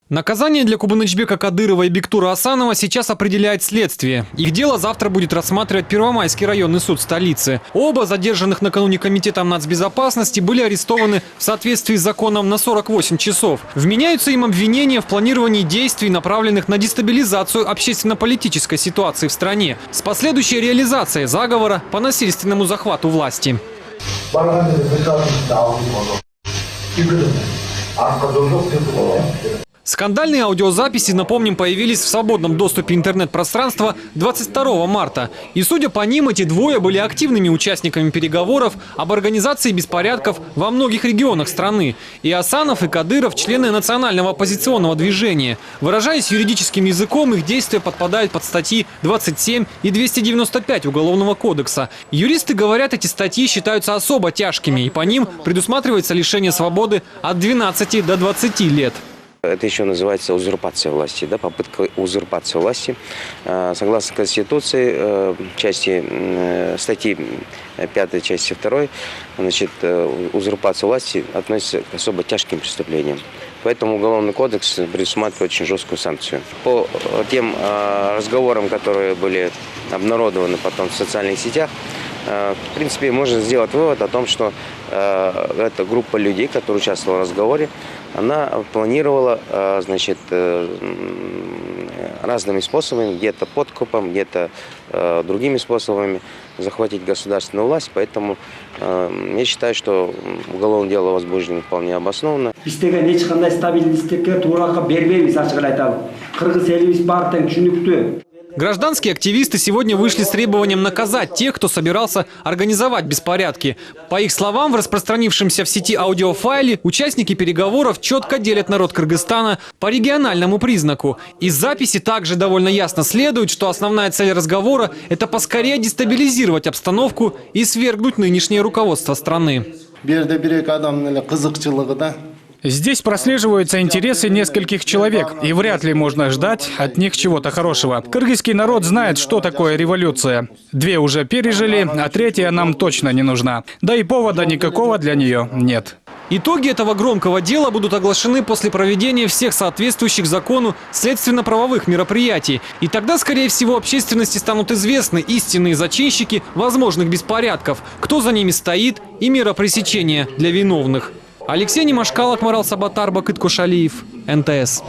Наказание для Кубанычбека Кадырова и Бектура Асанова сейчас определяет следствие. Их дело завтра будет рассматривать Первомайский районный суд столицы. Оба задержанных накануне комитетом нацбезопасности были арестованы в соответствии с законом на 48 часов. Вменяются им обвинения в планировании действий, направленных на дестабилизацию общественно-политической ситуации в стране, с последующей реализацией заговора по насильственному захвату власти. Скандальные аудиозаписи, напомним, появились в свободном доступе интернет-пространства 22 марта. И судя по ним, эти двое были активными участниками переговоров об организации беспорядков во многих регионах страны. И Асанов, и Кадыров – члены национального оппозиционного движения. Выражаясь юридическим языком, их действия подпадают под статьи 27 и 295 Уголовного кодекса. Юристы говорят, эти статьи считаются особо тяжкими, и по ним предусматривается лишение свободы от 12 до 20 лет. Это еще называется узурпация власти, да, попытка узурпации власти. Согласно Конституции, статьи 5 части 2, значит, узурпация власти относится к особо тяжким преступлениям. Поэтому Уголовный кодекс предусматривает очень жесткую санкцию. По тем разговорам, которые были обнародованы потом в социальных сетях, в принципе, можно сделать вывод о том, что эта группа людей, которая участвовала в разговоре, она планировала, значит, разными способами, где-то подкупом, где-то другими способами захватить государственную власть. Поэтому я считаю, что уголовное дело возбуждено вполне обоснованно. Гражданские активисты сегодня вышли с требованием наказать тех, кто собирался организовать беспорядки. По их словам, в распространившемся в сети аудиофайле участники переговоров четко делят народ Кыргызстана по региональному признаку. Из записи также довольно ясно следует, что основная цель разговора – это поскорее дестабилизировать обстановку и свергнуть нынешнее руководство страны. Здесь прослеживаются интересы нескольких человек, и вряд ли можно ждать от них чего-то хорошего. Кыргызский народ знает, что такое революция. 2 уже пережили, а 3 нам точно не нужна. Да и повода никакого для нее нет. Итоги этого громкого дела будут оглашены после проведения всех соответствующих закону следственно-правовых мероприятий. И тогда, скорее всего, общественности станут известны истинные зачинщики возможных беспорядков, кто за ними стоит и мера пресечения для виновных. Алексей Немашкал, Акмарал Сабатар, Бакыт Кошалиев, НТС.